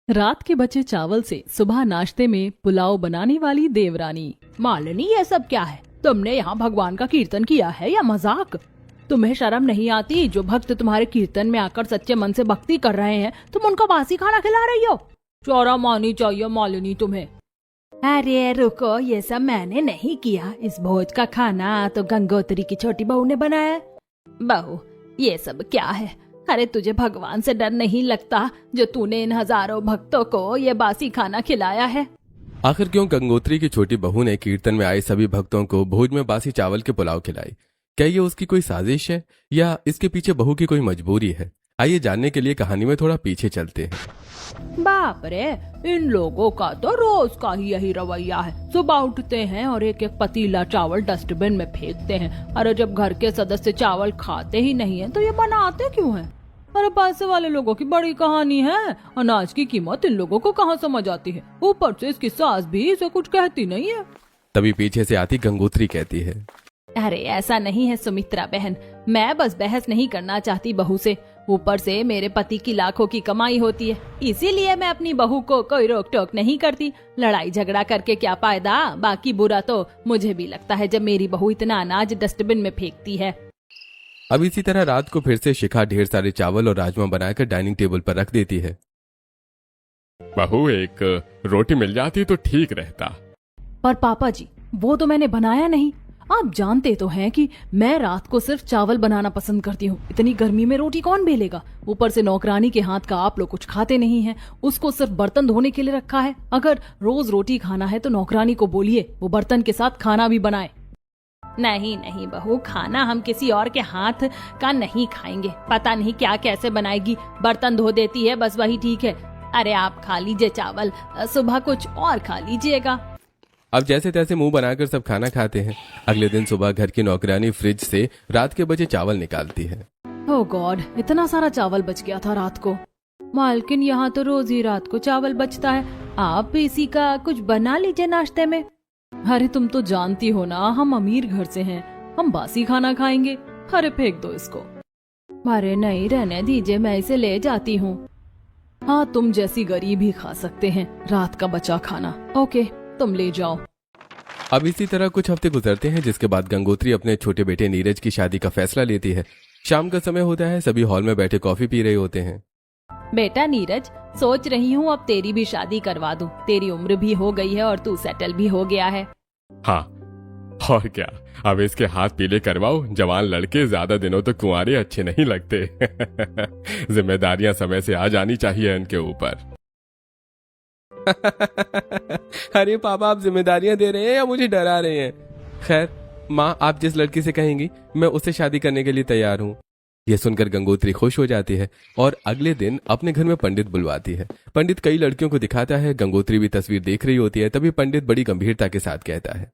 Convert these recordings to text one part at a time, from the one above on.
रात के बचे चावल से सुबह नाश्ते में पुलाव बनाने वाली देवरानी। मालिनी, ये सब क्या है? तुमने यहाँ भगवान का कीर्तन किया है या मजाक? तुम्हें शर्म नहीं आती? जो भक्त तुम्हारे कीर्तन में आकर सच्चे मन से भक्ति कर रहे हैं, तुम उनको बासी खाना खिला रही हो। शर्म आनी चाहिए मालिनी तुम्हें। अरे रुको, ये सब मैंने नहीं किया। इस भोज का खाना तो गंगोत्री की छोटी बहू ने बनाया। बहू, ये सब क्या है? अरे तुझे भगवान से डर नहीं लगता जो तूने इन हजारों भक्तों को ये बासी खाना खिलाया है? आखिर क्यों गंगोत्री की छोटी बहू ने कीर्तन में आए सभी भक्तों को भोज में बासी चावल के पुलाव खिलाई? क्या ये उसकी कोई साजिश है या इसके पीछे बहू की कोई मजबूरी है? आइए जानने के लिए कहानी में थोड़ा पीछे चलते हैं। बाप रे, इन लोगों का तो रोज का ही यही रवैया है। सुबह उठते हैं और एक एक पतीला चावल डस्टबिन में फेंकते हैं। अरे जब घर के सदस्य चावल खाते ही नहीं है तो ये बनाते क्यों हैं? अरे पैसे वाले लोगों की बड़ी कहानी है। अनाज की कीमत इन लोगों को कहाँ समझ आती है? ऊपर से इसकी सास भी इसे कुछ कहती नहीं है। तभी पीछे से आती गंगोत्री कहती है, अरे ऐसा नहीं है सुमित्रा बहन, मैं बस बहस नहीं करना चाहती बहू से। ऊपर से मेरे पति की लाखों की कमाई होती है, इसीलिए मैं अपनी बहू को कोई रोक टोक नहीं करती। लड़ाई झगड़ा करके क्या फायदा? बाकी बुरा तो मुझे भी लगता है जब मेरी बहू इतना अनाज डस्टबिन में फेंकती है। अब इसी तरह रात को फिर से शिखा ढेर सारे चावल और राजमा बनाकर डाइनिंग टेबल पर रख देती है। बहू, एक रोटी मिल जाती तो ठीक रहता। पर पापा जी, वो तो मैंने बनाया नहीं। आप जानते तो हैं कि मैं रात को सिर्फ चावल बनाना पसंद करती हूँ। इतनी गर्मी में रोटी कौन बेलेगा? ऊपर से नौकरानी के हाथ का आप लोग कुछ खाते नहीं हैं। उसको सिर्फ बर्तन धोने के लिए रखा है। अगर रोज रोटी खाना है तो नौकरानी को बोलिए वो बर्तन के साथ खाना भी बनाए। नहीं नहीं बहू, खाना हम किसी और के हाथ का नहीं खाएंगे। पता नहीं क्या कैसे बनाएगी, बर्तन धो देती है, बस वही ठीक है। अरे आप खा लीजिए चावल, सुबह कुछ और खा लीजिएगा। अब जैसे तैसे मुंह बनाकर सब खाना खाते हैं। अगले दिन सुबह घर की नौकरानी फ्रिज से रात के बचे चावल निकालती है। ओह गॉड, इतना सारा चावल बच गया था रात को। मालकिन, यहाँ तो रोज ही रात को चावल बचता है। आप इसी का कुछ बना लीजिए नाश्ते में। अरे तुम तो जानती हो ना, हम अमीर घर से हैं, हम बासी खाना खाएंगे। अरे फेंक दो इसको। अरे नहीं, रहने दीजिए, मैं इसे ले जाती हूँ। हाँ, तुम जैसी गरीब ही खा सकते हैं रात का बचा खाना। ओके, तुम ले जाओ। अब इसी तरह कुछ हफ्ते गुजरते हैं, जिसके बाद गंगोत्री अपने छोटे बेटे नीरज की शादी का फैसला लेती है। शाम का समय होता है, सभी हॉल में बैठे कॉफी पी रहे होते हैं। बेटा नीरज, सोच रही हूँ अब तेरी भी शादी करवा दूं। तेरी उम्र भी हो गई है और तू सेटल भी हो गया है। हाँ, और क्या, अब इसके हाथ पीले करवाओ। जवान लड़के ज्यादा दिनों तक कुंवारे अच्छे नहीं लगते। जिम्मेदारियां समय से आ जानी चाहिए इनके ऊपर। अरे पापा, आप जिम्मेदारियां दे रहे हैं या मुझे डरा रहे हैं? खैर माँ, आप जिस लड़की से कहेंगी मैं उससे शादी करने के लिए तैयार हूँ। यह सुनकर गंगोत्री खुश हो जाती है और अगले दिन अपने घर में पंडित बुलवाती है। पंडित कई लड़कियों को दिखाता है। गंगोत्री भी तस्वीर देख रही होती है। तभी पंडित बड़ी गंभीरता के साथ कहता है,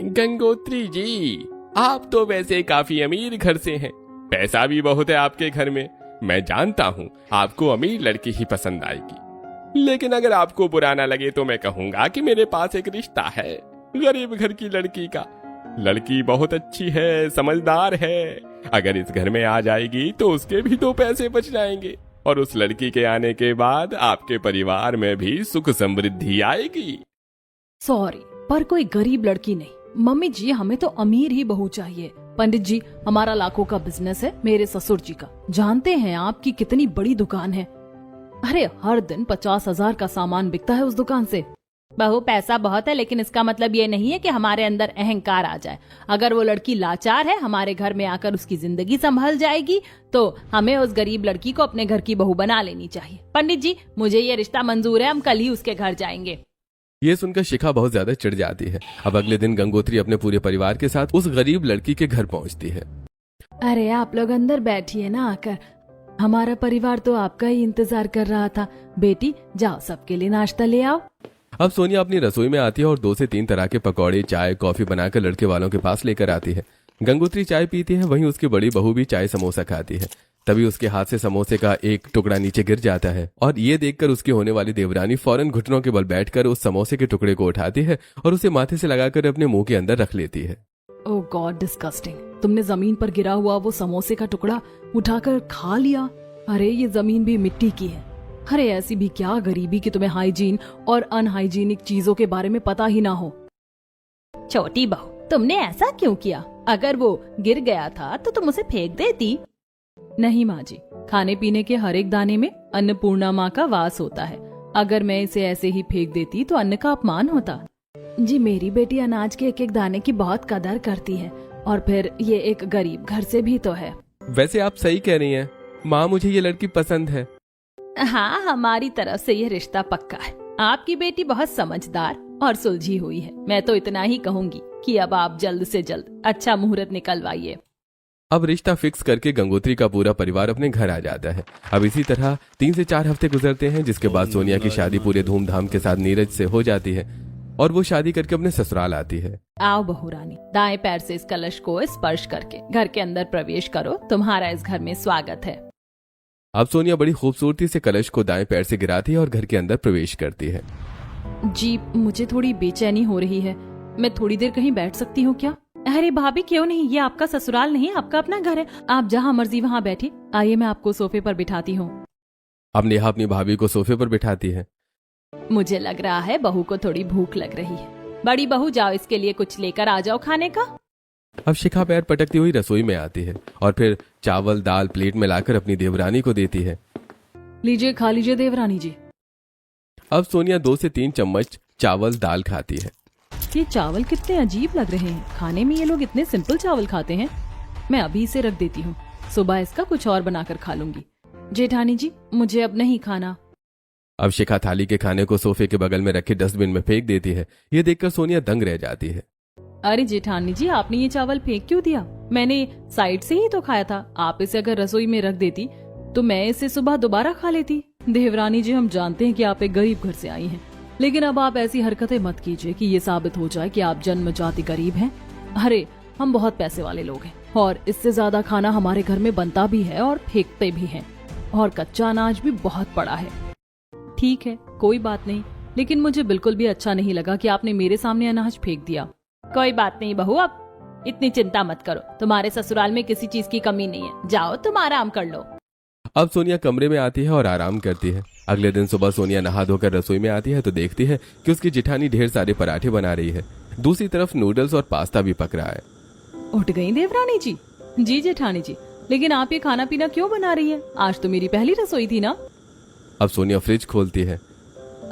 गंगोत्री जी, आप तो वैसे काफी अमीर घर से हैं, पैसा भी बहुत है आपके घर में। मैं जानता हूँ आपको अमीर लड़की ही पसंद आएगी, लेकिन अगर आपको बुरा ना लगे तो मैं कहूंगा कि मेरे पास एक रिश्ता है गरीब घर की लड़की का। लड़की बहुत अच्छी है, समझदार है। अगर इस घर में आ जाएगी तो उसके भी 2 पैसे बच जाएंगे और उस लड़की के आने के बाद आपके परिवार में भी सुख समृद्धि आएगी। सॉरी, पर कोई गरीब लड़की नहीं। मम्मी जी, हमें तो अमीर ही बहू चाहिए। पंडित जी, हमारा लाखों का बिजनेस है, मेरे ससुर जी का। जानते हैं आपकी कितनी बड़ी दुकान है। अरे हर दिन 50,000 का सामान बिकता है उस दुकान से। बहू, पैसा बहुत है, लेकिन इसका मतलब ये नहीं है कि हमारे अंदर अहंकार आ जाए। अगर वो लड़की लाचार है, हमारे घर में आकर उसकी जिंदगी संभल जाएगी, तो हमें उस गरीब लड़की को अपने घर की बहू बना लेनी चाहिए। पंडित जी, मुझे ये रिश्ता मंजूर है, हम कल ही उसके घर जाएंगे। ये सुनकर शिखा बहुत ज्यादा चिढ़ जाती है। अब अगले दिन गंगोत्री अपने पूरे परिवार के साथ उस गरीब लड़की के घर पहुंचती है। अरे आप लोग अंदर बैठिए ना आकर, हमारा परिवार तो आपका ही इंतजार कर रहा था। बेटी जाओ, सबके लिए नाश्ता ले आओ। अब सोनिया अपनी रसोई में आती है और 2 से 3 तरह के पकौड़े, चाय, कॉफी बनाकर लड़के वालों के पास लेकर आती है। गंगोत्री चाय पीती है, वहीं उसकी बड़ी बहू भी चाय समोसा खाती है। तभी उसके हाथ से समोसे का एक टुकड़ा नीचे गिर जाता है और ये देखकर उसकी होने वाली देवरानी फौरन घुटनों के बल बैठकर उस समोसे के टुकड़े को उठाती है और उसे माथे से लगाकर अपने मुंह के अंदर रख लेती है। ओह गॉड, डिस्गस्टिंग। तुमने जमीन पर गिरा हुआ वो समोसे का टुकड़ा उठाकर खा लिया। अरे ये जमीन भी मिट्टी की है। अरे ऐसी भी क्या गरीबी कि तुम्हें हाइजीन और अनहाइजीनिक चीजों के बारे में पता ही ना हो। छोटी बहू, तुमने ऐसा क्यों किया? अगर वो गिर गया था तो तुम उसे फेंक देती। नहीं माँ जी, खाने पीने के हर एक दाने में अन्नपूर्णा माँ का वास होता है। अगर मैं इसे ऐसे ही फेंक देती तो अन्न का अपमान होता। जी मेरी बेटी अनाज के एक एक दाने की बहुत कदर करती है, और फिर ये एक गरीब घर से भी तो है। वैसे आप सही कह रही हैं माँ, मुझे ये लड़की पसंद है। हाँ, हमारी तरफ से ये रिश्ता पक्का है। आपकी बेटी बहुत समझदार और सुलझी हुई है। मैं तो इतना ही कहूंगी कि अब आप जल्द से जल्द अच्छा मुहूर्त निकलवाइए। अब रिश्ता फिक्स करके गंगोत्री का पूरा परिवार अपने घर आ जाता है। अब इसी तरह 3 से 4 हफ्ते गुजरते हैं, जिसके बाद सोनिया की शादी पूरे धूमधाम के साथ नीरज से हो जाती है और वो शादी करके अपने ससुराल आती है। आओ बहू रानी, दाएं पैर से इस कलश को स्पर्श करके घर के अंदर प्रवेश करो। तुम्हारा इस घर में स्वागत है। अब सोनिया बड़ी खूबसूरती से कलश को दाएं पैर से गिराती है और घर के अंदर प्रवेश करती है। जी मुझे थोड़ी बेचैनी हो रही है, मैं थोड़ी देर कहीं बैठ सकती हूँ क्या? अरे भाभी क्यों नहीं, ये आपका ससुराल नहीं, आपका अपना घर है। आप जहाँ मर्जी वहाँ बैठिए। आइए मैं आपको सोफे पर बिठाती हूँ। अब नेहा अपनी भाभी को सोफे पर बिठाती है। मुझे लग रहा है बहू को थोड़ी भूख लग रही है। बड़ी बहू, जाओ इसके लिए कुछ लेकर आ जाओ खाने का। अब शिखा पैर पटकती हुई रसोई में आती है और फिर चावल दाल प्लेट में लाकर अपनी देवरानी को देती है। लीजिए, खा लीजिए देवरानी जी। अब सोनिया 2 से 3 चम्मच चावल दाल खाती है। ये चावल कितने अजीब लग रहे हैं, खाने में ये लोग इतने सिंपल चावल खाते हैं। मैं अभी इसे रख देती हूँ, सुबह इसका कुछ और बनाकर खा लूंगी। जेठानी जी मुझे अब नहीं खाना। अब शिखा थाली के खाने को सोफे के बगल में रखे डस्टबिन में फेंक देती है। ये देखकर सोनिया दंग रह जाती है। अरे जेठानी जी, आपने ये चावल फेंक क्यों दिया? मैंने साइड से ही तो खाया था। आप इसे अगर रसोई में रख देती तो मैं इसे सुबह दोबारा खा लेती। देवरानी जी, हम जानते हैं कि आप एक गरीब घर से आई हैं, लेकिन अब आप ऐसी हरकतें मत कीजिए कि ये साबित हो जाए कि आप जन्मजाति गरीब हैं। अरे हम बहुत पैसे वाले लोग हैं और इससे ज्यादा खाना हमारे घर में बनता भी है और फेंकते भी हैं, और कच्चा अनाज भी बहुत पड़ा है। ठीक है, कोई बात नहीं, लेकिन मुझे बिल्कुल भी अच्छा नहीं लगा कि आपने मेरे सामने अनाज फेंक दिया। कोई बात नहीं बहू, अब इतनी चिंता मत करो। तुम्हारे ससुराल में किसी चीज की कमी नहीं है। जाओ तुम आराम कर लो। अब सोनिया कमरे में आती है और आराम करती है। अगले दिन सुबह सोनिया नहा धोकर रसोई में आती है तो देखती है कि उसकी जिठानी ढेर सारे पराठे बना रही है। दूसरी तरफ नूडल्स और पास्ता भी पक रहा है। उठ गई देवरानी जी? जी जेठानी जी, लेकिन आप ये खाना पीना क्यों बना रही है? आज तो मेरी पहली रसोई थी ना। अब सोनिया फ्रिज खोलती है।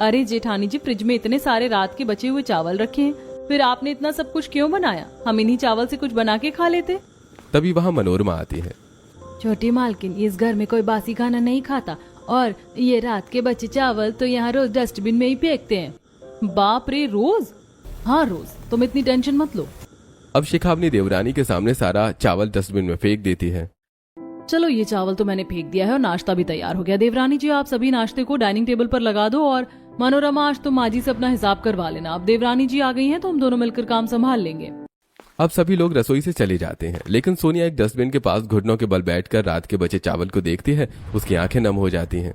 अरे जेठानी जी, फ्रिज में इतने सारे रात के बचे हुए चावल रखे हैं, फिर आपने इतना सब कुछ क्यों बनाया? हम इन्हीं चावल से कुछ बना के खा लेते। तभी वहाँ मनोरमा आती है। छोटी मालकिन, इस घर में कोई बासी खाना नहीं खाता, और ये रात के बचे चावल तो यहाँ रोज डस्टबिन में ही फेंकते हैं। बाप रे, रोज? हाँ रोज, तुम इतनी टेंशन मत लो। अब शिखा अपनी देवरानी के सामने सारा चावल डस्टबिन में फेंक देती है। चलो ये चावल तो मैंने फेंक दिया है और नाश्ता भी तैयार हो गया। देवरानी जी, आप सभी नाश्ते को डाइनिंग टेबल पर लगा दो, और मनोरमा आज तुम माँ जी से अपना हिसाब करवा लेना। अब देवरानी जी आ गई हैं तो हम दोनों मिलकर काम संभाल लेंगे। अब सभी लोग रसोई से चले जाते हैं, लेकिन सोनिया एक डस्टबिन के पास घुटनों के बल बैठकर रात के बचे चावल को देखती है। उसकी आंखें नम हो जाती हैं।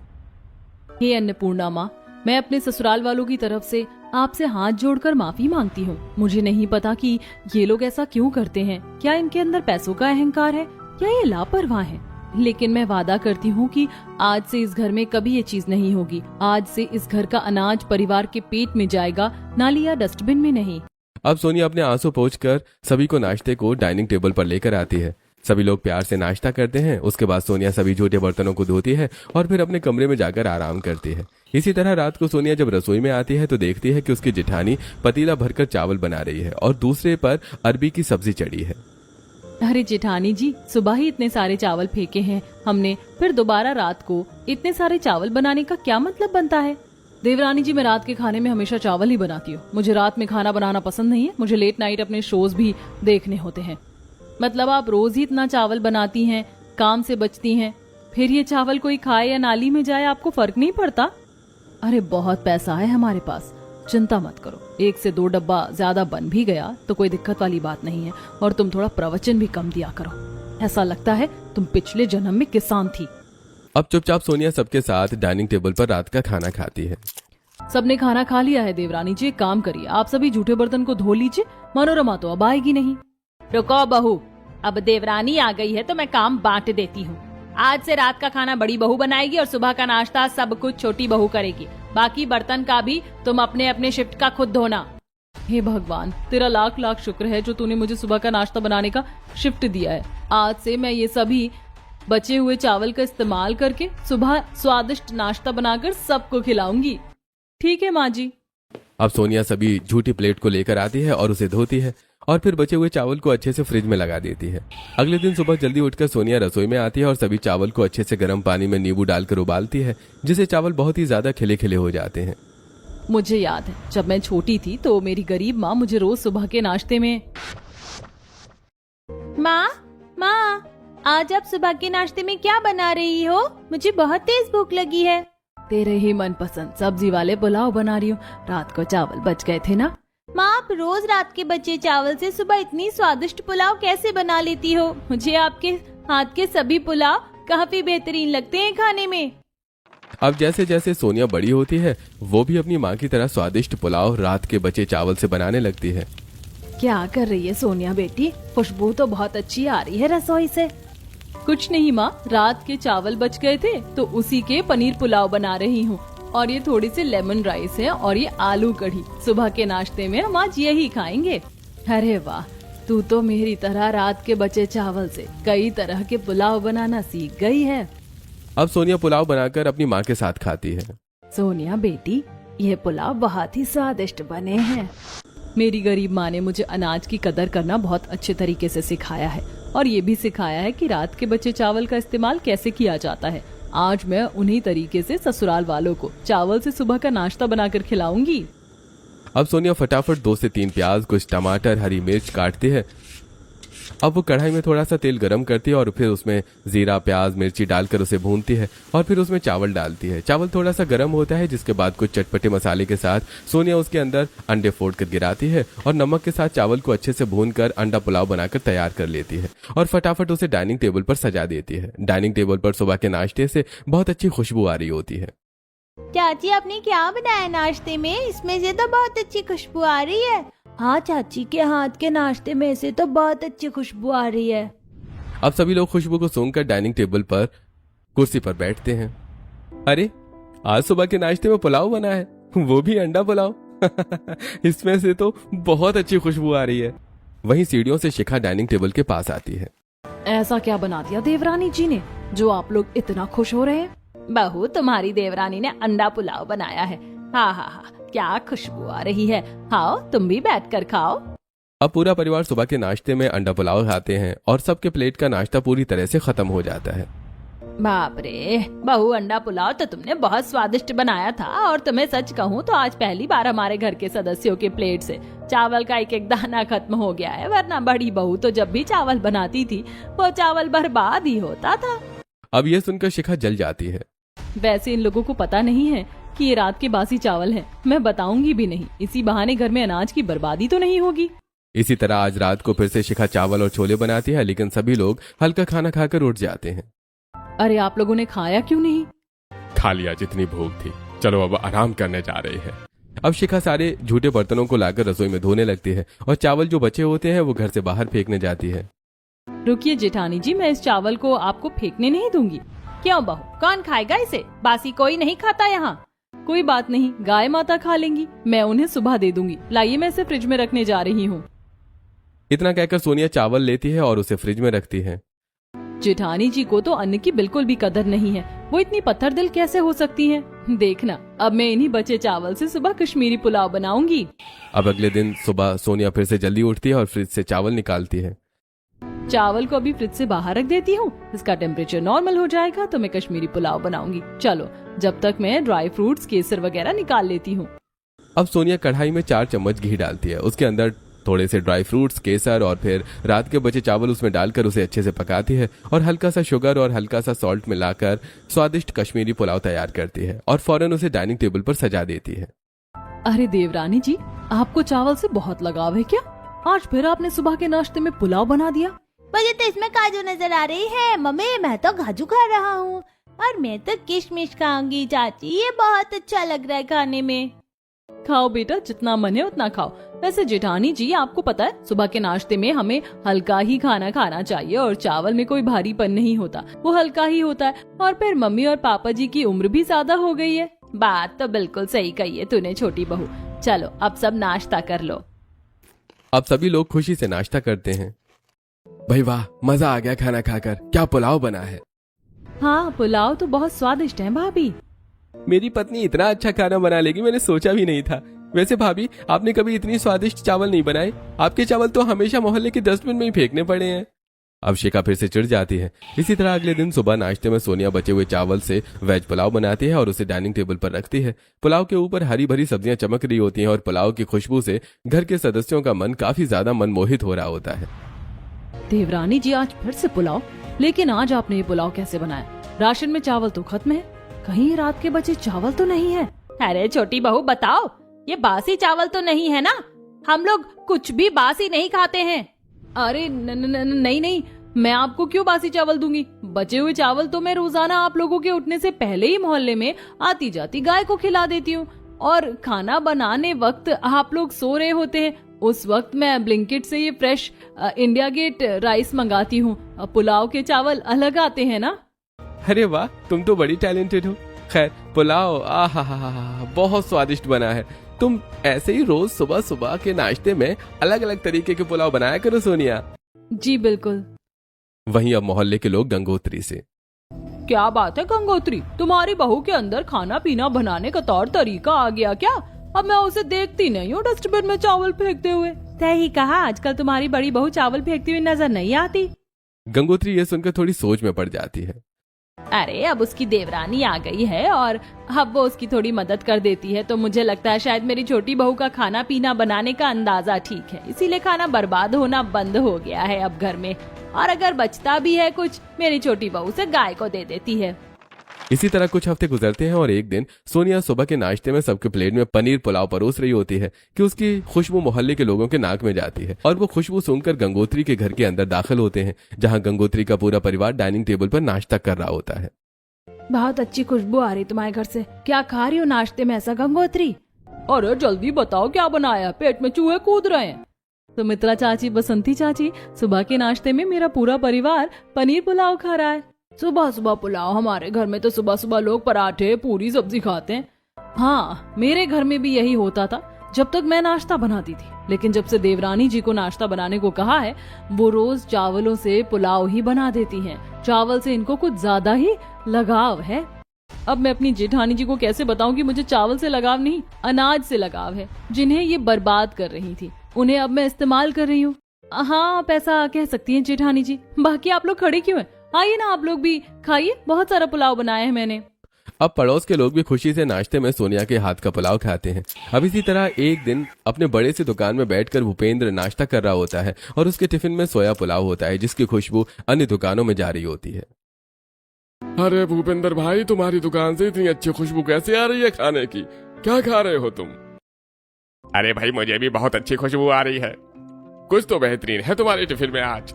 हे अन्नपूर्णा माँ, मैं अपने ससुराल वालों की तरफ से आपसे हाथ जोड़कर माफी मांगती हूँ। मुझे नहीं पता कि ये लोग ऐसा क्यों करते हैं। क्या इनके अंदर पैसों का अहंकार है या ये लापरवाह है? लेकिन मैं वादा करती हूँ कि आज से इस घर में कभी ये चीज नहीं होगी। आज से इस घर का अनाज परिवार के पेट में जाएगा, नाली या डस्टबिन में नहीं। अब सोनिया अपने आंसू पोंछकर सभी को नाश्ते को डाइनिंग टेबल पर लेकर आती है। सभी लोग प्यार से नाश्ता करते हैं। उसके बाद सोनिया सभी झूठे बर्तनों को धोती है और फिर अपने कमरे में जाकर आराम करती है। इसी तरह रात को सोनिया जब रसोई में आती है तो देखती है कि उसकी जिठानी पतीला भरकर चावल बना रही है और दूसरे पर अरबी की सब्जी चढ़ी है। अरे जेठानी जी, सुबह ही इतने सारे चावल फेंके हैं हमने, फिर दोबारा रात को इतने सारे चावल बनाने का क्या मतलब बनता है? देवरानी जी, मैं रात के खाने में हमेशा चावल ही बनाती हूँ। मुझे रात में खाना बनाना पसंद नहीं है। मुझे लेट नाइट अपने शोज भी देखने होते हैं। मतलब आप रोज ही इतना चावल बनाती हैं, काम से बचती हैं, फिर ये चावल कोई खाए या नाली में जाए आपको फर्क नहीं पड़ता? अरे बहुत पैसा है हमारे पास, चिंता मत करो। 1 से 2 डब्बा ज्यादा बन भी गया तो कोई दिक्कत वाली बात नहीं है। और तुम थोड़ा प्रवचन भी कम दिया करो। ऐसा लगता है तुम पिछले जन्म में किसान थी। अब चुपचाप सोनिया सबके साथ डाइनिंग टेबल पर रात का खाना खाती है। सबने खाना खा लिया है देवरानी जी, एक काम करिए, आप सभी झूठे बर्तन को धो लीजिए। मनोरमा तो अब आएगी नहीं। रुको बहू, अब देवरानी आ गई है तो मैं काम बांट देती हूँ। आज से रात का खाना बड़ी बहू बनाएगी और सुबह का नाश्ता सब कुछ छोटी बहू करेगी। बाकी बर्तन का भी तुम अपने अपने शिफ्ट का खुद धोना। हे भगवान, तेरा लाख लाख शुक्र है जो तूने मुझे सुबह का नाश्ता बनाने का शिफ्ट दिया है। आज से मैं ये सभी बचे हुए चावल का इस्तेमाल करके सुबह स्वादिष्ट नाश्ता बनाकर सबको खिलाऊंगी। ठीक है माँ जी। अब सोनिया सभी झूठी प्लेट को लेकर आती है और उसे धोती है और फिर बचे हुए चावल को अच्छे से फ्रिज में लगा देती है। अगले दिन सुबह जल्दी उठकर सोनिया रसोई में आती है और सभी चावल को अच्छे से गर्म पानी में नींबू डालकर उबालती है, जिससे चावल बहुत ही ज्यादा खिले खिले हो जाते हैं। मुझे याद है जब मैं छोटी थी तो मेरी गरीब माँ मुझे रोज सुबह के नाश्ते में माँ आज आप सुबह के नाश्ते में क्या बना रही हो? मुझे बहुत तेज भूख लगी है। तेरे ही मनपसंद सब्जी वाले पुलाव बना रही हूँ। रात को चावल बच गए थे ना। माँ आप रोज रात के बचे चावल से सुबह इतनी स्वादिष्ट पुलाव कैसे बना लेती हो? मुझे आपके हाथ के सभी पुलाव काफी बेहतरीन लगते हैं खाने में। अब जैसे जैसे सोनिया बड़ी होती है वो भी अपनी माँ की तरह स्वादिष्ट पुलाव रात के बचे चावल से बनाने लगती है। क्या कर रही है सोनिया बेटी? खुशबू तो बहुत अच्छी आ रही है रसोई से। कुछ नहीं माँ, रात के चावल बच गए थे तो उसी के पनीर पुलाव बना रही हूँ और ये थोड़ी सी लेमन राइस है और ये आलू कढ़ी। सुबह के नाश्ते में हम आज यही खाएंगे। अरे वाह, तू तो मेरी तरह रात के बचे चावल से कई तरह के पुलाव बनाना सीख गई है। अब सोनिया पुलाव बनाकर अपनी माँ के साथ खाती है। सोनिया बेटी, ये पुलाव बहुत ही स्वादिष्ट बने हैं। मेरी गरीब माँ ने मुझे अनाज की कदर करना बहुत अच्छे तरीके से सिखाया है और ये भी सिखाया है कि रात के बचे चावल का इस्तेमाल कैसे किया जाता है। आज मैं उन्हीं तरीके से ससुराल वालों को चावल से सुबह का नाश्ता बनाकर खिलाऊंगी। अब सोनिया फटाफट 2 से 3 प्याज, कुछ टमाटर, हरी मिर्च काटती है। अब वो कढ़ाई में थोड़ा सा तेल गरम करती है और फिर उसमें जीरा, प्याज, मिर्ची डालकर उसे भूनती है और फिर उसमें चावल डालती है। चावल थोड़ा सा गर्म होता है जिसके बाद कुछ चटपटे मसाले के साथ सोनिया उसके अंदर अंडे फोड़कर गिराती है और नमक के साथ चावल को अच्छे से भूनकर अंडा पुलाव बनाकर तैयार कर लेती है और फटाफट उसे डाइनिंग टेबल पर सजा देती है। डाइनिंग टेबल पर सुबह के नाश्ते से बहुत अच्छी खुशबू आ रही होती है। चाची आपने क्या बनाया नाश्ते में? इसमें से तो बहुत अच्छी खुशबू आ रही है। हाँ चाची के हाथ के नाश्ते में से तो बहुत अच्छी खुशबू आ रही है। अब सभी लोग खुशबू को सूंघकर डाइनिंग टेबल पर कुर्सी पर बैठते हैं। अरे, आज सुबह के नाश्ते में पुलाव बना है, वो भी अंडा पुलाव। इसमें से तो बहुत अच्छी खुशबू आ रही है। वहीं सीढ़ियों से शिखा डाइनिंग टेबल के पास आती है। ऐसा क्या बना दिया देवरानी जी ने जो आप लोग इतना खुश हो रहे हैं? बहू, तुम्हारी देवरानी ने अंडा पुलाव बनाया है। हाँ हाँ हाँ, क्या खुशबू आ रही है। खाओ, तुम भी बैठकर खाओ। अब पूरा परिवार सुबह के नाश्ते में अंडा पुलाव खाते हैं और सबके प्लेट का नाश्ता पूरी तरह से खत्म हो जाता है। बाप रे बहू, अंडा पुलाव तो तुमने बहुत स्वादिष्ट बनाया था और तुम्हें सच कहूँ तो आज पहली बार हमारे घर के सदस्यों के प्लेट से चावल का एक एक दाना खत्म हो गया है। वरना बड़ी बहू तो जब भी चावल बनाती थी वो चावल बर्बाद ही होता था। अब यह सुनकर शिखा जल जाती है। वैसे इन लोगों को पता नहीं है कि ये रात के बासी चावल हैं। मैं बताऊंगी भी नहीं, इसी बहाने घर में अनाज की बर्बादी तो नहीं होगी। इसी तरह आज रात को फिर से शिखा चावल और छोले बनाती है, लेकिन सभी लोग हल्का खाना खाकर उठ जाते हैं। अरे आप लोगों ने खाया क्यों नहीं? खा लिया जितनी भूख थी, चलो अब आराम करने जा रहे हैं। अब शिखा सारे झूठे बर्तनों को लाकर रसोई में धोने लगती है और चावल जो बचे होते हैं वो घर से बाहर फेंकने जाती है। रुकिए जेठानी जी, मैं इस चावल को आपको फेंकने नहीं दूंगी। क्यों बहू, कौन खाएगा इसे? बासी कोई नहीं खाता यहाँ। कोई बात नहीं, गाय माता खा लेंगी, मैं उन्हें सुबह दे दूंगी। लाइए, मैं इसे फ्रिज में रखने जा रही हूँ। इतना कहकर सोनिया चावल लेती है और उसे फ्रिज में रखती है। जेठानी जी को तो अन्न की बिल्कुल भी कदर नहीं है। वो इतनी पत्थर दिल कैसे हो सकती हैं? देखना, अब मैं इन्हीं बचे चावल से सुबह कश्मीरी पुलाव बनाऊंगी। अब अगले दिन सुबह सोनिया फिर से जल्दी उठती है और फ्रिज से चावल निकालती है। चावल को अभी फ्रिज से बाहर रख देती हूँ, इसका टेम्परेचर नॉर्मल हो जाएगा तो मैं कश्मीरी पुलाव बनाऊंगी। चलो, जब तक मैं ड्राई फ्रूट्स, केसर वगैरह निकाल लेती हूँ। अब सोनिया कढ़ाई में 4 चम्मच घी डालती है, उसके अंदर थोड़े से ड्राई फ्रूट्स, केसर और फिर रात के बचे चावल उसमें डालकर उसे अच्छे से पकाती है और हल्का सा शुगर और हल्का सा सॉल्ट मिलाकर स्वादिष्ट कश्मीरी पुलाव तैयार करती है और फौरन उसे डाइनिंग टेबल पर सजा देती है। अरे देवरानी जी, आपको चावल से बहुत लगाव है क्या? आज फिर आपने सुबह के नाश्ते में पुलाव बना दिया। मुझे तो इसमें काजू नजर आ रही है। मम्मी, मैं तो काजू खा रहा हूँ। और मैं तो किशमिश खाऊंगी चाची, ये बहुत अच्छा लग रहा है खाने में। खाओ बेटा, जितना मन है उतना खाओ। वैसे जेठानी जी, आपको पता है सुबह के नाश्ते में हमें हल्का ही खाना खाना चाहिए और चावल में कोई भारीपन नहीं होता, वो हल्का ही होता है। और फिर मम्मी और पापा जी की उम्र भी ज्यादा हो गई है। बात तो बिल्कुल सही कही है तूने छोटी बहू। चलो अब सब नाश्ता कर लो। अब सभी लोग खुशी से नाश्ता करते हैं। भाई वाह, मजा आ गया खाना खाकर। क्या पुलाव बना है। हाँ, पुलाव तो बहुत स्वादिष्ट है भाभी। मेरी पत्नी इतना अच्छा खाना बना लेगी, मैंने सोचा भी नहीं था। वैसे भाभी, आपने कभी इतनी स्वादिष्ट चावल नहीं बनाए। आपके चावल तो हमेशा मोहल्ले के डस्टबिन में ही फेंकने पड़े हैं। अब शिखा फिर से चिढ़ जाती है। इसी तरह अगले दिन सुबह नाश्ते में सोनिया बचे हुए चावल से वेज पुलाव बनाती है और उसे डाइनिंग टेबल पर रखती है। पुलाव के ऊपर हरी भरी सब्जियां चमक रही होती हैं और पुलाव की खुशबू से घर के सदस्यों का मन काफी ज्यादा मनमोहित हो रहा होता है। देवरानी जी, आज फिर से पुलाव? लेकिन आज आपने ये पुलाव कैसे बनाया? राशन में चावल तो खत्म है, कहीं रात के बचे चावल तो नहीं है? अरे छोटी बहू बताओ, ये बासी चावल तो नहीं है ना? हम लोग कुछ भी बासी नहीं खाते हैं। अरे नहीं, मैं आपको क्यों बासी चावल दूंगी? बचे हुए चावल तो मैं रोजाना आप लोगों के उठने से पहले ही मोहल्ले में आती जाती गाय को खिला देती हूँ। और खाना बनाने वक्त आप लोग सो रहे होते हैं, उस वक्त मैं ब्लिंकिट से ये फ्रेश इंडिया गेट राइस मंगाती हूँ। पुलाव के चावल अलग आते हैं ना। अरे वाह, तुम तो बड़ी टैलेंटेड हो। खैर, पुलाव आहा बहुत स्वादिष्ट बना है। तुम ऐसे ही रोज सुबह सुबह के नाश्ते में अलग अलग तरीके के पुलाव बनाया करो सोनिया। जी बिल्कुल। वहीं अब मोहल्ले के लोग गंगोत्री से, क्या बात है गंगोत्री, तुम्हारी बहू के अंदर खाना पीना बनाने का तौर तरीका आ गया क्या? अब मैं उसे देखती नहीं हूँ डस्टबिन में चावल फेंकते हुए। सही कहा, आजकल तुम्हारी बड़ी बहू चावल फेंकती हुई नजर नहीं आती। गंगोत्री ये सुनकर थोड़ी सोच में पड़ जाती है। अरे अब उसकी देवरानी आ गई है और अब वो उसकी थोड़ी मदद कर देती है, तो मुझे लगता है शायद मेरी छोटी बहू का खाना पीना बनाने का अंदाजा ठीक है, इसीलिए खाना बर्बाद होना बंद हो गया है अब घर में। और अगर बचता भी है कुछ, मेरी छोटी बहू से गाय को दे देती है। इसी तरह कुछ हफ्ते गुजरते हैं और एक दिन सोनिया सुबह के नाश्ते में सबके प्लेट में पनीर पुलाव परोस रही होती है कि उसकी खुशबू मोहल्ले के लोगों के नाक में जाती है और वो खुशबू सुनकर गंगोत्री के घर के अंदर दाखिल होते हैं, जहां गंगोत्री का पूरा परिवार डाइनिंग टेबल पर नाश्ता कर रहा होता है। बहुत अच्छी खुशबू आ रही तुम्हारे घर से। क्या खा रही हो नाश्ते में ऐसा गंगोत्री? अरे जल्दी बताओ क्या बनाया, पेट में चूहे कूद रहे हैं। सुमित्रा चाची, बसंती चाची, सुबह के नाश्ते में मेरा पूरा परिवार पनीर पुलाव खा रहा है। सुबह सुबह पुलाव? हमारे घर में तो सुबह सुबह लोग पराठे पूरी सब्जी खाते हैं। हाँ, मेरे घर में भी यही होता था जब तक मैं नाश्ता बनाती थी, लेकिन जब से देवरानी जी को नाश्ता बनाने को कहा है, वो रोज चावलों से पुलाव ही बना देती हैं। चावल से इनको कुछ ज्यादा ही लगाव है। अब मैं अपनी जेठानी जी को कैसे बताऊं कि मुझे चावल से लगाव नहीं, अनाज से लगाव है, जिन्हें ये बर्बाद कर रही थी, उन्हें अब मैं इस्तेमाल कर रही हूँ। हाँ, आप ऐसा कह सकती हैं जेठानी जी। बाकी आप लोग खड़े क्यों हैं? आइए ना, आप लोग भी खाइए, बहुत सारा पुलाव बनाया है मैंने। अब पड़ोस के लोग भी खुशी से नाश्ते में सोनिया के हाथ का पुलाव खाते हैं। अब इसी तरह एक दिन अपने बड़े से दुकान में बैठकर भूपेंद्र नाश्ता कर रहा होता है और उसके टिफिन में सोया पुलाव होता है, जिसकी खुशबू अन्य दुकानों में जा रही होती है। अरे भूपेंद्र भाई, तुम्हारी दुकान से इतनी अच्छी खुशबू कैसे आ रही है खाने की? क्या खा रहे हो तुम? अरे भाई, मुझे भी बहुत अच्छी खुशबू आ रही है। कुछ तो बेहतरीन है तुम्हारे टिफिन में आज।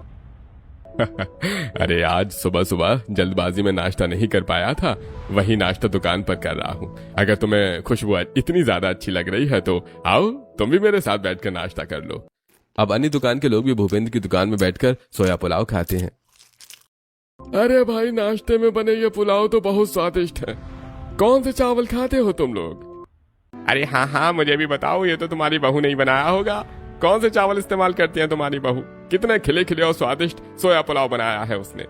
अरे आज सुबह सुबह जल्दबाजी में नाश्ता नहीं कर पाया था, वही नाश्ता दुकान पर कर रहा हूँ। अगर तुम्हें खुशबू इतनी ज्यादा अच्छी लग रही है तो आओ, तुम भी मेरे साथ बैठकर नाश्ता कर लो। अब अन्य दुकान के लोग भी भूपेंद्र की दुकान में बैठकर सोया पुलाव खाते हैं। अरे भाई, नाश्ते में बने ये पुलाव तो बहुत स्वादिष्ट है। कौन से चावल खाते हो तुम लोग? अरे हाँ हाँ, मुझे भी बताओ, ये तो तुम्हारी बहू नहीं बनाया होगा। कौन से चावल इस्तेमाल करती है तुम्हारी बहू? कितने खिले खिले और स्वादिष्ट सोया पुलाव बनाया है उसने।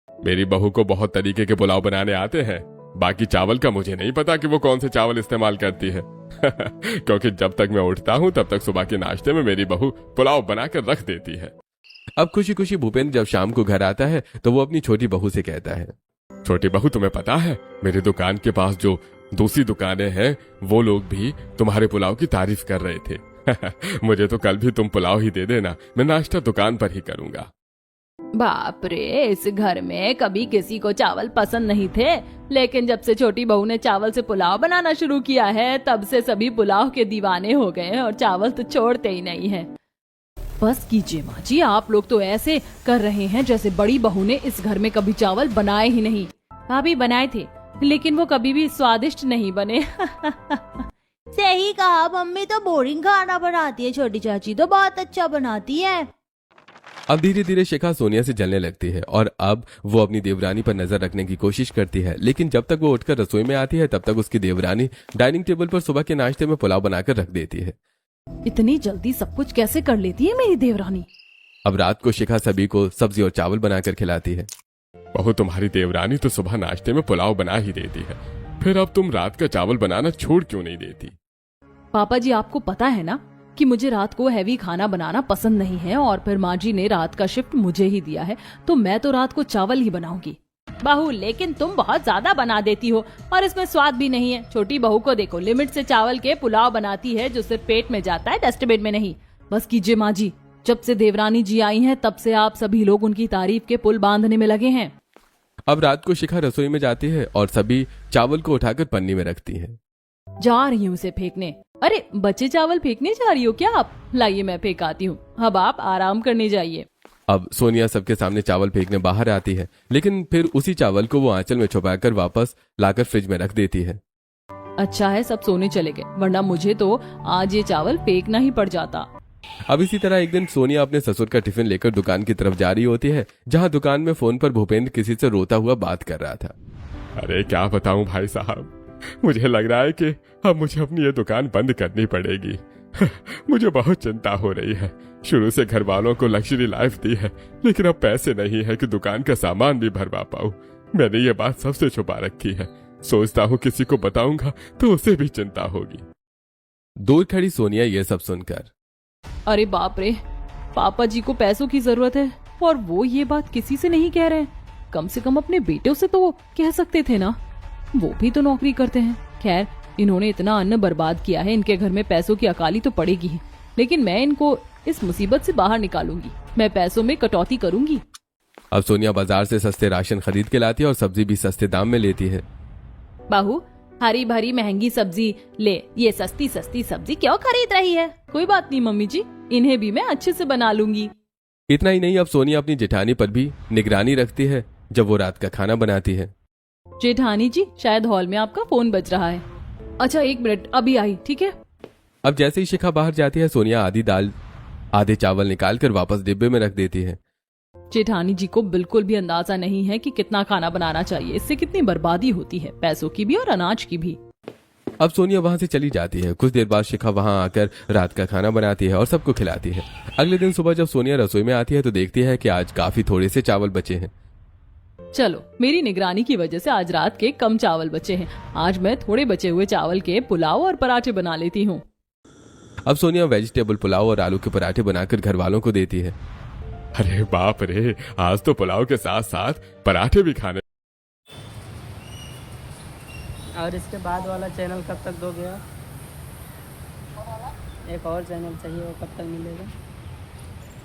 मेरी बहू को बहुत तरीके के पुलाव बनाने आते हैं, बाकी चावल का मुझे नहीं पता कि वो कौन से चावल इस्तेमाल करती है। क्योंकि जब तक मैं उठता हूँ तब तक सुबह के नाश्ते में मेरी बहू पुलाव बनाकर रख देती है। अब खुशी खुशी भूपेंद्र जब शाम को घर आता है तो वो अपनी छोटी बहू से कहता है, छोटी बहू, तुम्हें पता है मेरी दुकान के पास जो दूसरी दुकानें हैं वो लोग भी तुम्हारे पुलाव की तारीफ कर रहे थे। मुझे तो कल भी तुम पुलाव ही दे देना, मैं नाश्ता दुकान पर ही करूंगा। बाप रे, इस घर में कभी किसी को चावल पसंद नहीं थे, लेकिन जब से छोटी बहू ने चावल से पुलाव बनाना शुरू किया है तब से सभी पुलाव के दीवाने हो गए हैं और चावल तो छोड़ते ही नहीं है। बस कीजिए माँ जी, आप लोग तो ऐसे कर रहे हैं जैसे बड़ी बहू ने इस घर में कभी चावल बनाए ही नहीं। भाभी बनाए थे, लेकिन वो कभी भी स्वादिष्ट नहीं बने। सही कहा, मम्मी तो बोरिंग खाना बनाती है, छोटी चाची तो बहुत अच्छा बनाती है। अब धीरे धीरे शिखा सोनिया से जलने लगती है और अब वो अपनी देवरानी पर नजर रखने की कोशिश करती है, लेकिन जब तक वो उठकर रसोई में आती है तब तक उसकी देवरानी डाइनिंग टेबल पर सुबह के नाश्ते में पुलाव बनाकर रख देती है। इतनी जल्दी सब कुछ कैसे कर लेती है मेरी देवरानी। अब रात को शिखा सभी को सब्जी और चावल बनाकर खिलाती है। बहू, तुम्हारी देवरानी तो सुबह नाश्ते में पुलाव बना ही देती है, फिर अब तुम रात का चावल बनाना छोड़ क्यों नहीं देती? पापा जी, आपको पता है ना कि मुझे रात को हैवी खाना बनाना पसंद नहीं है, और फिर माँ जी ने रात का शिफ्ट मुझे ही दिया है, तो मैं तो रात को चावल ही बनाऊंगी। बहू, लेकिन तुम बहुत ज्यादा बना देती हो और इसमें स्वाद भी नहीं है। छोटी बहू को देखो, लिमिट से चावल के पुलाव बनाती है जो सिर्फ पेट में जाता है, डस्टबिन में नहीं। बस कीजिए माँ जी, जब से देवरानी जी आई हैं तब से आप सभी लोग उनकी तारीफ के पुल बांधने में लगे हैं। अब रात को शिखा रसोई में जाती है और सभी चावल को उठाकर पन्नी में रखती है। जा रही हूँ उसे फेंकने। अरे बचे चावल फेंकने जा रही हो क्या आप? लाइए मैं फेंक आती हूँ, अब आप आराम करने जाइए। अब सोनिया सबके सामने चावल फेंकने बाहर आती है, लेकिन फिर उसी चावल को वो आंचल में छुपाकर वापस लाकर फ्रिज में रख देती है। अच्छा है सब सोने चले गए, वरना मुझे तो आज ये चावल फेंकना ही पड़ जाता। अब इसी तरह एक दिन सोनिया अपने ससुर का टिफिन लेकर दुकान की तरफ जा रही होती है, जहाँ दुकान में फोन पर भूपेंद्र किसी से रोता हुआ बात कर रहा था। अरे क्या बताऊं भाई साहब, मुझे लग रहा है कि अब मुझे अपनी ये दुकान बंद करनी पड़ेगी। मुझे बहुत चिंता हो रही है। शुरू से घर वालों को लग्जरी लाइफ दी है, लेकिन अब पैसे नहीं है कि दुकान का सामान भी भरवा पाऊं। मैंने ये बात सबसे छुपा रखी है, सोचता हूँ किसी को बताऊंगा तो उसे भी चिंता होगी। दूर खड़ी सोनिया ये सब सुनकर, अरे बाप रे, पापा जी को पैसों की जरूरत है और वो ये बात किसी से नहीं कह रहे। कम से कम अपने बेटों से तो वो कह सकते थे ना, वो भी तो नौकरी करते हैं। खैर, इन्होंने इतना अन्न बर्बाद किया है, इनके घर में पैसों की अकाली तो पड़ेगी ही, लेकिन मैं इनको इस मुसीबत से बाहर निकालूंगी। मैं पैसों में कटौती करूंगी। अब सोनिया बाजार से सस्ते राशन खरीद के लाती है और सब्जी भी सस्ते दाम में लेती है। बहू, हरी भरी महंगी सब्जी ले, ये सस्ती सस्ती सब्जी क्यों खरीद रही है? कोई बात नहीं मम्मी जी, इन्हें भी मैं अच्छे से बना लूंगी। इतना ही नहीं, अब सोनिया अपनी जेठानी पर भी निगरानी रखती है जब वो रात का खाना बनाती है। जेठानी जी, शायद हॉल में आपका फोन बज रहा है। अच्छा 1 मिनट, अभी आई, ठीक है। अब जैसे ही शिखा बाहर जाती है, सोनिया आधी दाल आधे चावल निकालकर वापस डिब्बे में रख देती है। जेठानी जी को बिल्कुल भी अंदाजा नहीं है कि कितना खाना बनाना चाहिए, इससे कितनी बर्बादी होती है, पैसों की भी और अनाज की भी। अब सोनिया वहां से चली जाती है। कुछ देर बाद शिखा वहां आकर रात का खाना बनाती है और सबको खिलाती है। अगले दिन सुबह जब सोनिया रसोई में आती है तो देखती है कि आज काफी थोड़े से चावल बचे हैं। चलो, मेरी निगरानी की वजह से आज रात के कम चावल बचे हैं। आज मैं थोड़े बचे हुए चावल के पुलाव और पराठे बना लेती हूँ। अब सोनिया वेजिटेबल पुलाव और आलू के पराठे बनाकर घर वालों को देती है। अरे बाप रे, आज तो पुलाव के साथ साथ पराठे भी खाने। और इसके बाद वाला चैनल कब तक दोगे आप? एक और चैनल चाहिए, वो कब तक मिलेगा?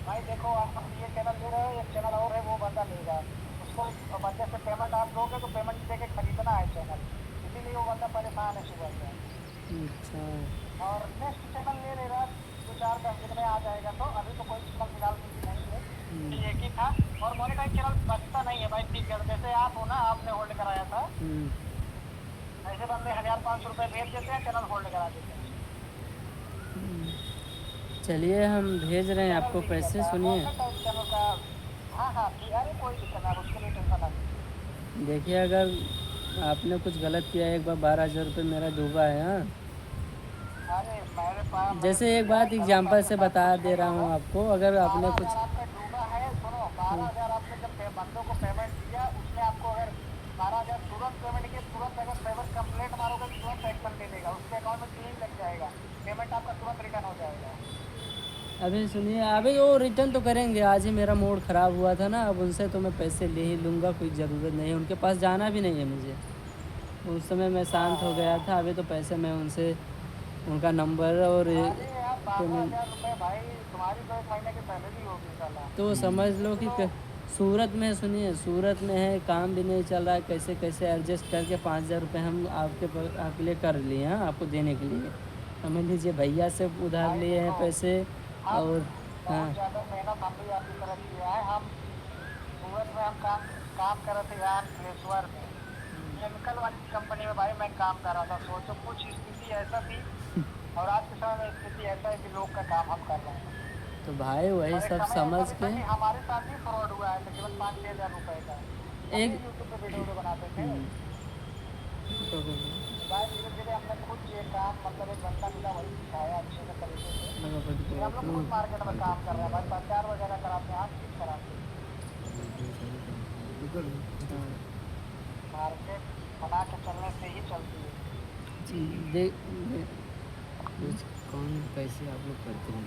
भाई देखो, आप ये चैनल ले रहे हो, एक चैनल और है, वो बंदा लेगा। उसको बंदे से पेमेंट आप दोगे तो पेमेंट देके खरीदना है चैनल, इसीलिए वो बंदा परेशान है सुबह से। अच्छा, और नेक्स्ट चैनल ले लेगा, 2-4-10 दिन में आ जाएगा। तो अभी तो कोई चैनल फिलहाल की नहीं है, एक ही था। और मोनेटाइज चैनल बचता नहीं है भाई, ठीक है। जैसे आप हो ना, आपने होल्ड कराया था, ऐसे बंदे 1000-500 रुपये भेज देते हैं, चैनल होल्ड करा देते हैं। चलिए हम भेज रहे हैं आपको पैसे। सुनिए, चैनल का हाँ ठीक है, कोई दिक्कत नहीं, उसके लिए टेंशन नहीं। देखिए अगर आपने कुछ गलत किया, एक बार 12,000 रुपये मेरा डूबा है। हाँ, अरे मेरे पास जैसे एक बात एग्जाम्पल से बता दे रहा हूँ आपको, अगर आपने कुछ आपने डूबा है, सुनो, 12,000 आपने जब बंदों को पेमेंट दिया, उसने आपको अगर 12,000 तुरंत पेमेंट किया, तुरंत अगर पेमेंट कंप्लेंट मारोगे तो तुरंत एक्शन ले लेगा, उसके अकाउंट में क्लीन लग जाएगा, पेमेंट आपका तुरंत रिटर्न हो जाएगा। अभी सुनिए, अभी वो रिटर्न तो करेंगे। आज ही मेरा मूड ख़राब हुआ था ना, अब उनसे तो मैं पैसे ले ही लूँगा, कोई ज़रूरत नहीं है, उनके पास जाना भी नहीं है मुझे। उस समय मैं शांत हो गया था, अभी तो पैसे मैं उनसे, उनका नंबर और पेमेंट, 12,000 रुपये भाई, तुम्हारी तो 1 महीने की सैलरी होगी साला। तो समझ लो कि सूरत में, सुनिए, सूरत में है, काम भी नहीं चल रहा है, कैसे कैसे एडजस्ट करके 5,000 रुपये हम आपके लिए कर लिए हैं, आपको देने के लिए। समझ लीजिए, भैया से उधार लिए हैं पैसे। और हाँ, ज़्यादा मेहनत हम भी आपकी तरफ किया है। हम सूरत में हम काम कर रहे थे यहाँ प्लेसवर में, केमिकल वाली कंपनी में भाई मैं काम कर रहा था। सोचो कुछ स्थिति ऐसा थी और आज के समय में स्थिति ऐसा है कि लोग का काम हम कर रहे हैं। तो भाई वही और एक सब समय समझ ऐसा भी था के कि हमारे साथ भी फ्रॉड हुआ है, तकरीबन 5-6 हज़ार रुपए का। एक यूट्यूब पे वीडियो बनाते थे। तो भाई धीरे धीरे हमने खुद ये काम, मतलब एक बंदा मिला वही सिखाया अच्छे से तरीके से। फिर हम लोग खुद मार्केट में काम कर रहे हैं भाई, प्रचार वगैरह कराते हैं, हर चीज कराते हैं। मार्केट बना के चलने से ही चलती है। देख कौन पैसे आप लोग करते हैं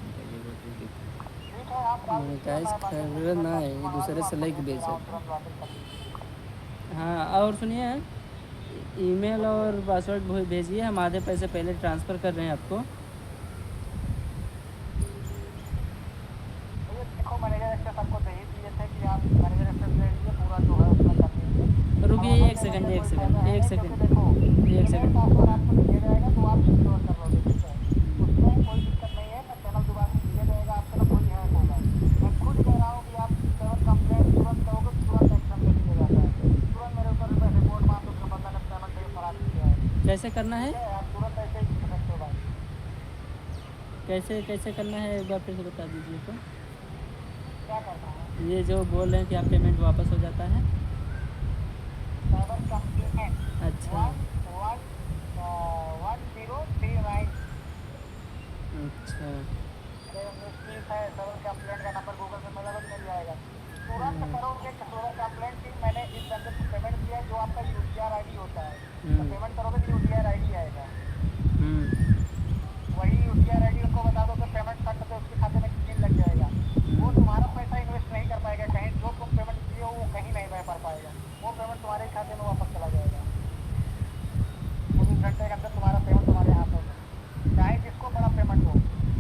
ठीक है, आप मोनेटाइज खरीदना है दूसरे से लाइक बेचो। तुरंत वापस कर दीजिए। हाँ और सुनिए, ईमेल और पासवर्ड भेजिए, हम आधे पैसे पहले ट्रांसफ़र कर रहे हैं आपको। ये देखो मैनेजर एक्सेस आपको दे ही दिए थे कि आप मैनेजर एक्सेस ले लीजिए, पूरा जो है उसमें कर लीजिए। रुकिए एक सेकंड क्योंकि देखो एक सेकंड। पासवर्ड आपको दिया जाएगा तो आप सिक्योर कर लोगे, ठीक है, उसमें कोई दिक्कत नहीं है। मैं चैनल दोबारा से दिया जाएगा, आपका ना कोई हैक होगा। मैं खुद कह रहा हूँ कि आप पेमेंट कंप्लेंट तुरंत करोगे, तुरंत एक्शन ले लिया जाता है। तुरंत मेरे ऊपर रिपोर्ट मान दो कि बंदा ने पेमेंट नहीं फरार किया है, कैसे करना है, ठीक है, आप तुरंत ऐसे ही कर सकते हो भाई। कैसे करना है एक बार फिर से बता दीजिए तो। क्या करना है? ये जो बोल रहे हैं कि आप पेमेंट वापस हो जाता है। साइबर कंप्लेंट अच्छा 1039। अच्छा ठीक है, सर्वर कंप्लेंट का नंबर गूगल पे मिल जाएगा। तुरंत करोगे कि सर्वर कंप्लेंट की मैंने इस बंदे को पेमेंट किया, जो आपका यूटीआर आईडी होता है, तो पेमेंट करोगे तो यूटीआर आईडी आएगा। वही यूटीआर आईडी उनको बता दो कि पेमेंट कट दे, उसके खाते में पिन लग जाएगा। वो तुम्हारा पैसा इन्वेस्ट नहीं कर पाएगा कहीं, जो तुम पेमेंट किए हो वो कहीं नहीं कर पाएगा। वो पेमेंट तुम्हारे खाते में वापस चला जाएगा। 24 घंटे के अंदर तुम्हारा पेमेंट तुम्हारे हाथों में, चाहे जिसको बड़ा पेमेंट हो।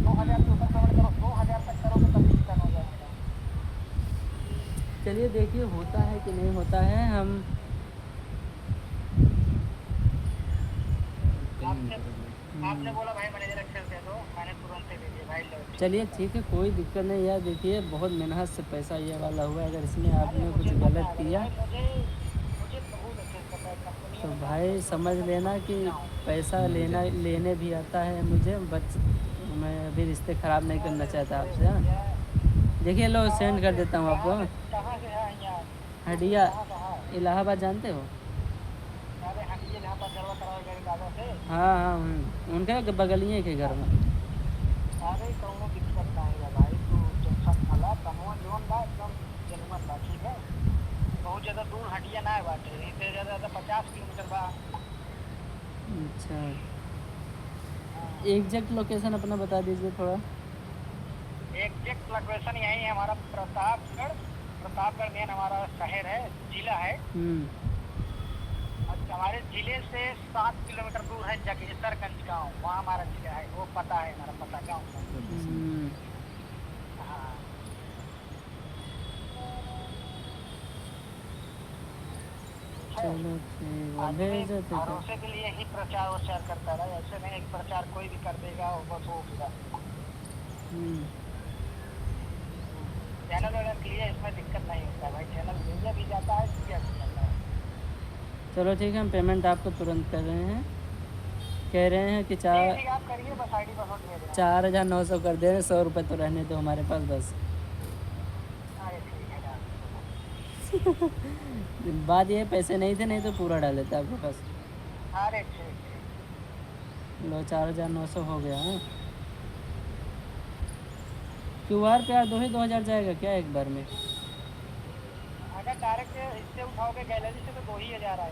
2000 से ऊपर पेमेंट करो, 2000 तक करोगे तब भी रिटर्न हो जाएगा। चलिए देखिए होता है कि नहीं होता है। हम आपने बोला भाई मैनेजर एक्सेस दे दो, मैंने तुरंत दे दिया भाई। लो चलिए ठीक है, कोई दिक्कत नहीं यार। देखिए बहुत मेहनत से पैसा ये वाला हुआ है, अगर इसमें आपने कुछ गलत किया मुझे बहुत अच्छे से पता है कंपनी तो भाई समझ लेना कि पैसा लेने भी आता है मुझे। मैं अभी रिश्ते ख़राब नहीं करना चाहता आपसे। हाँ देखिए लो सेंड कर देता हूँ आपको। कहाँ से है यहाँ? हटिया इलाहाबाद जानते हो? अरे हटिए जहाँ पर जरूरत कराओ गरीब दादा से। हाँ उनका बगलिए के घर में। अरे कौनो दिक्कत नहीं है भाई, तू टेंशन ना ला। कमवा जोन बा एकदम जेनुइन बा, ठीक है। बहुत ज़्यादा दूर हटिया ना है बाटे, इससे ज़्यादा 50 किलोमीटर बा। अच्छा एग्जैक्ट लोकेशन अपना बता दीजिए थोड़ा। एग्जैक्ट लोकेशन यही है हमारा प्रतापगढ़ मेन हमारा शहर है, जिला है। हमारे जिले से 7 किलोमीटर दूर है जगेसरगंज गाँव, वहाँ हमारा जिला है। वो पता है हमारा पता गाँव का। हाँ चलो ठीक है भेज देते हैं। भरोसे के लिए ही प्रचार वचार करता रहा, ऐसे नहीं एक प्रचार कोई भी कर देगा और बस हो गया। चैनल वगैरह के लिए इसमें दिक्कत नहीं होता भाई, चैनल भेजा भी जाता है, दिया भी जाता है। चलो ठीक है, हम पेमेंट आपको तुरंत कर रहे हैं। कह रहे हैं कि ठीक है, आप करिए, बस आईडी पासवर्ड भेज देना। 4,900 कर दे रहे, 100 रुपये तो रहने दो हमारे पास बस। अरे ठीक है यार। बात ये पैसे नहीं थे, नहीं तो पूरा डाल देते आपके पास। अरे ठीक है। लो 4,900 हो गया है। QR पे यार 2,000 जाएगा क्या एक बार में? अगर डायरेक्ट इससे उठाओगे गैलरी से तो 2,000 आएगा।